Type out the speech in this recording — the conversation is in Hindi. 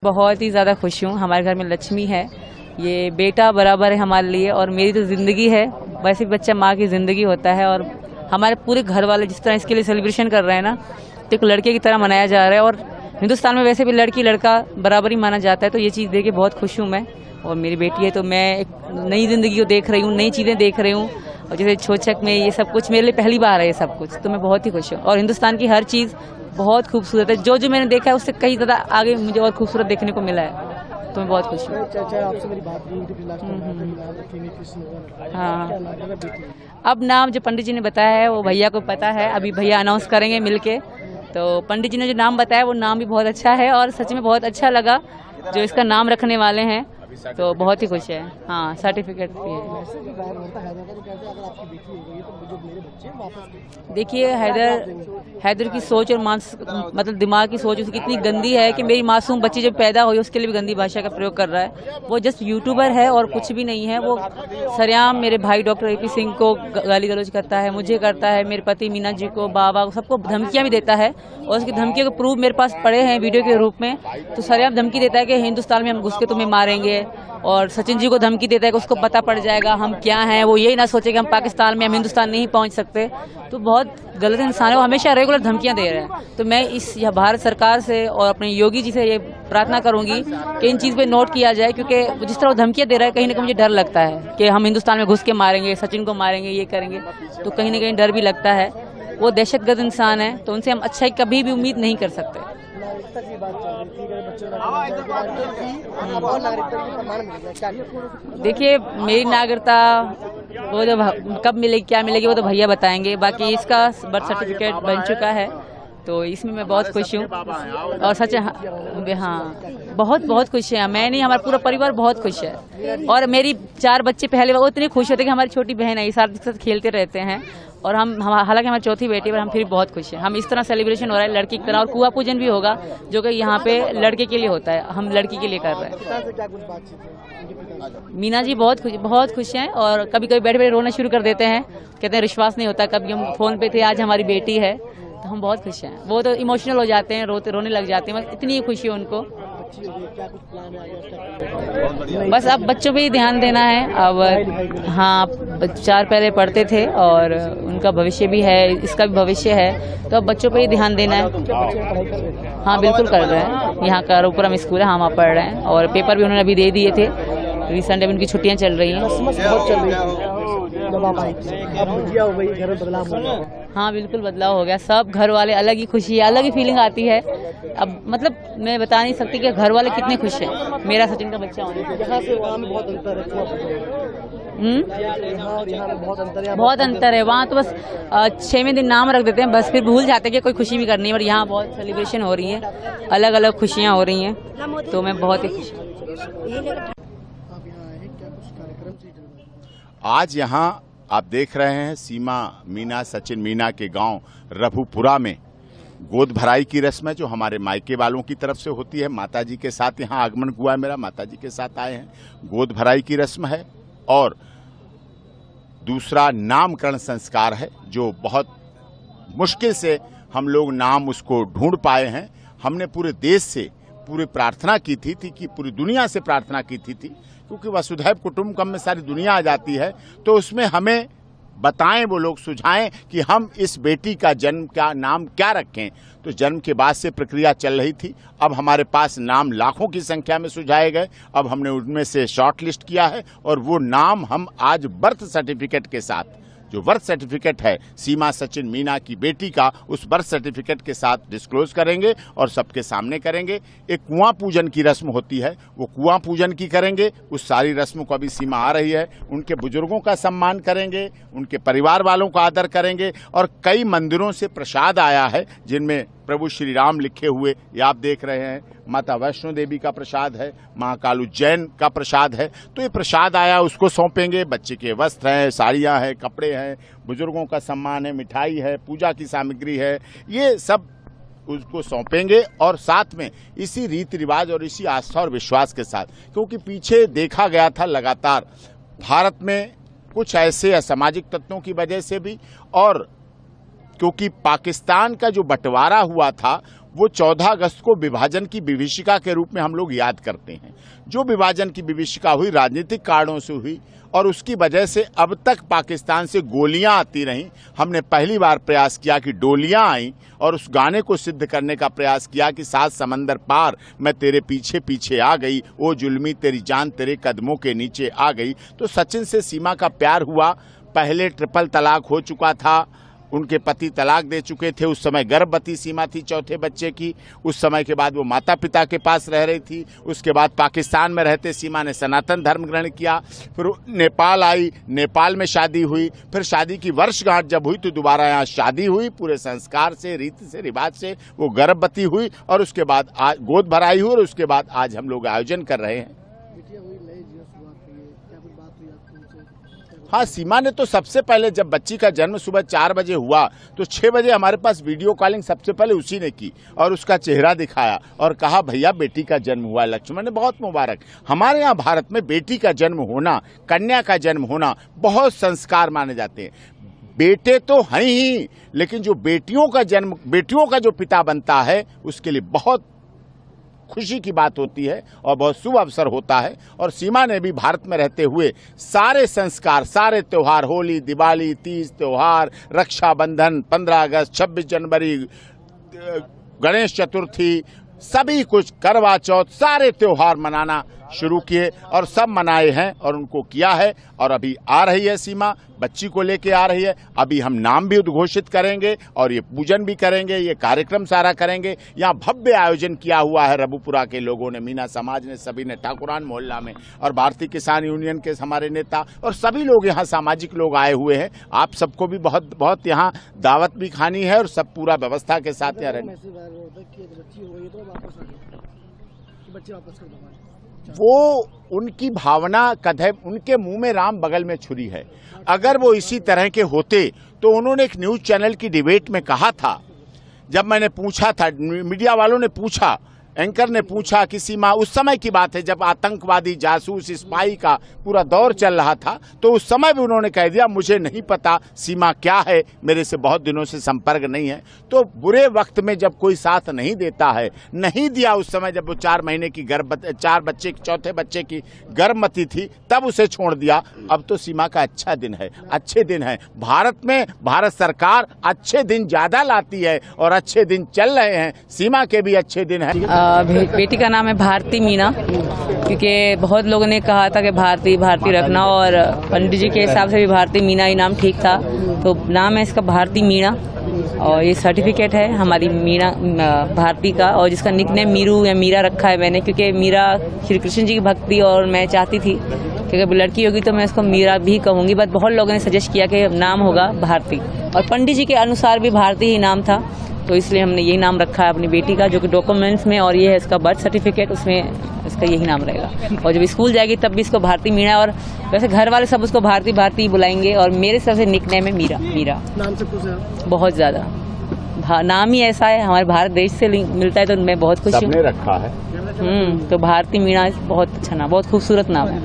बहुत ही ज़्यादा खुश हूँ। हमारे घर में लक्ष्मी है, ये बेटा बराबर है हमारे लिए और मेरी तो ज़िंदगी है। वैसे भी बच्चा माँ की ज़िंदगी होता है और हमारे पूरे घर वाले जिस तरह इसके लिए सेलिब्रेशन कर रहे हैं ना, तो एक लड़के की तरह मनाया जा रहा है। और हिंदुस्तान में वैसे भी लड़की लड़का बराबर ही माना जाता है, तो ये चीज़ देख के बहुत खुश हूँ मैं। और मेरी बेटी है तो मैं एक नई ज़िंदगी को देख रही हूँ, नई चीज़ें देख रही हूँ। और जैसे छोचक में ये सब कुछ मेरे लिए पहली बार है, ये सब कुछ, तो मैं बहुत ही खुश हूँ। और हिंदुस्तान की हर चीज़ बहुत खूबसूरत है, जो जो मैंने देखा है उससे कहीं ज़्यादा आगे मुझे और खूबसूरत देखने को मिला है, तो मैं बहुत खुश हूँ। आपसे मेरी बात हाँ, अब नाम जो पंडित जी ने बताया है वो भैया को पता है, अभी भैया अनाउंस करेंगे मिलके। तो पंडित जी ने जो नाम बताया वो नाम भी बहुत अच्छा है और सच में बहुत अच्छा लगा जो इसका नाम रखने वाले हैं, तो बहुत ही खुश है। हाँ, सर्टिफिकेट भी है। देखिए हैदर की सोच और मतलब दिमाग की सोच उसकी इतनी गंदी है कि मेरी मासूम बच्ची जब पैदा हुई उसके लिए भी गंदी भाषा का प्रयोग कर रहा है। वो जस्ट यूट्यूबर है और कुछ भी नहीं है। वो सरेआम मेरे भाई डॉक्टर AP सिंह को गाली गलौज करता है, मुझे करता है, मेरे पति मीना जी को, बाबा को, सबको धमकियां भी देता है। और उसकी धमकियों के प्रूफ मेरे पास पड़े हैं वीडियो के रूप में। तो सरेआम धमकी देता है कि हिंदुस्तान में हम घुस के तुम्हें मारेंगे। और सचिन जी को धमकी देता है कि उसको पता पड़ जाएगा हम क्या हैं, वो यही ना सोचे कि हम पाकिस्तान में, हम हिंदुस्तान नहीं पहुंच सकते। तो बहुत गलत इंसान है, वो हमेशा रेगुलर धमकियां दे रहे हैं। तो मैं इस भारत सरकार से और अपने योगी जी से ये प्रार्थना करूंगी कि इन चीज़ पे नोट किया जाए, क्योंकि जिस तरह वो धमकियां दे रहा है कहीं ना कहीं मुझे डर लगता है कि हम हिंदुस्तान में घुस के मारेंगे, सचिन को मारेंगे, ये करेंगे। तो कहीं ना कहीं डर भी लगता है। वो दहशतगर्द इंसान है, तो उनसे हम अच्छाई कभी भी उम्मीद नहीं कर सकते। देखिए मेरी नागरिकता वो जो कब मिलेगी क्या मिलेगी वो तो भैया बताएंगे। बाकी इसका बर्थ सर्टिफिकेट बन चुका है, तो इसमें मैं बहुत खुश हूँ। और सच हाँ, बहुत बहुत खुश है। मैं नहीं, हमारा पूरा परिवार बहुत खुश है। और मेरी 4 बच्चे पहले वो इतने खुश होते कि हमारी छोटी बहन है, साथ साथ खेलते रहते हैं। और हम हालांकि हमारी चौथी बेटी पर हम फिर बहुत खुश हैं। हम इस तरह सेलिब्रेशन हो रहा है लड़की की तरह। और कुआं पूजन भी होगा जो कि यहाँ पे लड़के के लिए होता है, हम लड़की के लिए कर रहे हैं। मीना जी बहुत खुश हैं और कभी कभी बैठे बैठे रोना शुरू कर देते हैं, कहते हैं विश्वास नहीं होता, कभी हम फोन पे थे, आज हमारी बेटी है। तो हम बहुत खुश हैं। वो तो इमोशनल हो जाते हैं, रोने लग जाते हैं, इतनी खुशी है उनको। बस अब बच्चों पे ही ध्यान देना है। अब हाँ, 4 पहले पढ़ते थे और उनका भविष्य भी है, इसका भी भविष्य है, तो अब बच्चों पे ही ध्यान देना है। हाँ बिल्कुल कर रहे हैं, यहाँ का रूपरम स्कूल है, हम वहाँ पढ़ रहे हैं। और पेपर भी उन्होंने अभी दे दिए थे रिसेंट, अभी उनकी छुट्टियाँ चल रही हैं। हाँ बिल्कुल बदलाव हो गया, सब घर वाले अलग ही खुशी है, अलग ही फीलिंग आती है। अब मतलब मैं बता नहीं सकती कि घर वाले कितने खुश हैं मेरा सचिन का बच्चा होने से। बहुत अंतर है। वहाँ तो बस 6वें दिन नाम रख देते हैं, बस फिर भूल जाते हैं कि कोई खुशी भी करनी है। और यहाँ बहुत सेलिब्रेशन हो रही है, अलग अलग खुशियाँ हो रही हैं, तो मैं बहुत ही खुश हूँ। आज यहाँ आप देख रहे हैं सीमा मीना, सचिन मीना के गांव रघुपुरा में गोद भराई की रस्म है, जो हमारे मायके वालों की तरफ से होती है। माताजी के साथ यहाँ आगमन हुआ है मेरा, माताजी के साथ आए हैं। गोद भराई की रस्म है और दूसरा नामकरण संस्कार है, जो बहुत मुश्किल से हम लोग नाम उसको ढूंढ पाए हैं। हमने पूरे देश से पूरी प्रार्थना की थी कि पूरी दुनिया से प्रार्थना की थी, क्योंकि वसुधैव कुटुंबकम में सारी दुनिया आ जाती है। तो उसमें हमें बताएं, वो लोग सुझाएं कि हम इस बेटी का जन्म का नाम क्या रखें। तो जन्म के बाद से प्रक्रिया चल रही थी। अब हमारे पास नाम लाखों की संख्या में सुझाए गए। अब हमने उनमें से शॉर्ट लिस्ट किया है और वो नाम हम आज बर्थ सर्टिफिकेट के साथ, जो बर्थ सर्टिफिकेट है सीमा सचिन मीना की बेटी का, उस बर्थ सर्टिफिकेट के साथ डिस्क्लोज करेंगे और सबके सामने करेंगे। एक कुआं पूजन की रस्म होती है, वो कुआं पूजन की करेंगे। उस सारी रस्म को अभी सीमा आ रही है। उनके बुजुर्गों का सम्मान करेंगे, उनके परिवार वालों का आदर करेंगे। और कई मंदिरों से प्रसाद आया है, जिनमें प्रभु श्री राम लिखे हुए ये आप देख रहे हैं। माता वैष्णो देवी का प्रसाद है, महाकाल उज्जैन का प्रसाद है। तो ये प्रसाद आया, उसको सौंपेंगे। बच्चे के वस्त्र हैं, साड़ियाँ हैं, कपड़े हैं, बुजुर्गों का सम्मान है, मिठाई है, पूजा की सामग्री है, ये सब उसको सौंपेंगे। और साथ में इसी रीति रिवाज और इसी आस्था और विश्वास के साथ, क्योंकि पीछे देखा गया था लगातार भारत में कुछ ऐसे असामाजिक तत्वों की वजह से भी, और क्योंकि पाकिस्तान का जो बंटवारा हुआ था वो 14 अगस्त को विभाजन की विभीषिका के रूप में हम लोग याद करते हैं। जो विभाजन की विभीषिका हुई राजनीतिक कारणों से हुई और उसकी वजह से अब तक पाकिस्तान से गोलियां आती रहीं। हमने पहली बार प्रयास किया कि डोलियां आईं और उस गाने को सिद्ध करने का प्रयास किया कि 7 समंदर पार मैं तेरे पीछे पीछे आ गई, ओ जुल्मी तेरी जान तेरे कदमों के नीचे आ गई। तो सचिन से सीमा का प्यार हुआ। पहले ट्रिपल तलाक हो चुका था, उनके पति तलाक दे चुके थे। उस समय गर्भवती सीमा थी चौथे बच्चे की। उस समय के बाद वो माता पिता के पास रह रही थी। उसके बाद पाकिस्तान में रहते सीमा ने सनातन धर्म ग्रहण किया। फिर नेपाल आई, नेपाल में शादी हुई। फिर शादी की वर्षगांठ जब हुई तो दोबारा यहाँ शादी हुई, पूरे संस्कार से, रीति से, रिवाज से वो गर्भवती हुई और उसके बाद आज गोद भराई हुई और उसके बाद आज हम लोग आयोजन कर रहे हैं। हाँ, सीमा ने तो सबसे पहले जब बच्ची का जन्म सुबह 4 बजे हुआ तो 6 बजे हमारे पास वीडियो कॉलिंग सबसे पहले उसी ने की और उसका चेहरा दिखाया और कहा भैया बेटी का जन्म हुआ है। लक्ष्मण ने बहुत मुबारक। हमारे यहाँ भारत में बेटी का जन्म होना, कन्या का जन्म होना बहुत संस्कार माने जाते हैं। बेटे तो हैं ही, लेकिन जो बेटियों का जन्म, बेटियों का जो पिता बनता है उसके लिए बहुत खुशी की बात होती है और बहुत शुभ अवसर होता है। और सीमा ने भी भारत में रहते हुए सारे संस्कार, सारे त्यौहार, होली, दिवाली, तीज त्योहार, रक्षाबंधन, 15 अगस्त, 26 जनवरी, गणेश चतुर्थी, सभी कुछ, करवा चौथ, सारे त्योहार मनाना शुरू किए और सब मनाए हैं और उनको किया है। और अभी आ रही है सीमा, बच्ची को लेके आ रही है। अभी हम नाम भी उद्घोषित करेंगे और ये पूजन भी करेंगे, ये कार्यक्रम सारा करेंगे। यहाँ भव्य आयोजन किया हुआ है रबुपुरा के लोगों ने, मीना समाज ने, सभी ने, ठाकुरान मोहल्ला में और भारतीय किसान यूनियन के हमारे नेता और सभी लोग यहाँ सामाजिक लोग आए हुए हैं। आप सबको भी बहुत बहुत यहाँ दावत भी खानी है और सब पूरा व्यवस्था के साथ यहाँ रहना। वो उनकी भावना कदम, उनके मुंह में राम बगल में छुरी है। अगर वो इसी तरह के होते तो उन्होंने एक न्यूज चैनल की डिबेट में कहा था, जब मैंने पूछा था, मीडिया वालों ने पूछा, एंकर ने पूछा कि सीमा, उस समय की बात है जब आतंकवादी, जासूस, स्पाई का पूरा दौर चल रहा था, तो उस समय भी उन्होंने कह दिया मुझे नहीं पता सीमा क्या है, मेरे से बहुत दिनों से संपर्क नहीं है। तो बुरे वक्त में जब कोई साथ नहीं देता है, नहीं दिया उस समय जब वो 4 महीने की चौथे बच्चे की गर्भवती थी, तब उसे छोड़ दिया। अब तो सीमा का अच्छा दिन है, अच्छे दिन है। भारत में भारत सरकार अच्छे दिन ज्यादा लाती है और अच्छे दिन चल रहे हैं। सीमा के भी अच्छे दिन है। बेटी का नाम है भारती मीना, क्योंकि बहुत लोगों ने कहा था कि भारती रखना और पंडित जी के हिसाब से भी भारती मीना ही नाम ठीक था, तो नाम है इसका भारती मीना। और ये सर्टिफिकेट है हमारी मीना भारती का, और जिसका निकनेम मीरू या मीरा रखा है मैंने, क्योंकि मीरा श्री कृष्ण जी की भक्ति और मैं चाहती थी कि अगर लड़की होगी तो मैं इसको मीरा भी कहूँगी, बट बहुत लोगों ने सजेस्ट किया कि नाम होगा भारती, और पंडित जी के अनुसार भी भारती ही नाम था, तो इसलिए हमने यही नाम रखा है अपनी बेटी का, जो कि डॉक्यूमेंट्स में, और ये है इसका बर्थ सर्टिफिकेट, उसमें इसका यही नाम रहेगा। और जब स्कूल जाएगी तब भी इसको भारती मीना, और वैसे घर वाले सब उसको भारती भारती बुलाएंगे, और मेरे सबसे निकनेम है मीरा। नाम से खुश है बहुत ज्यादा, नाम ही ऐसा है, हमारे भारत देश से मिलता है, तो मैं बहुत खुश हूँ। रखा है। तो भारती मीना बहुत अच्छा नाम, बहुत खूबसूरत नाम है।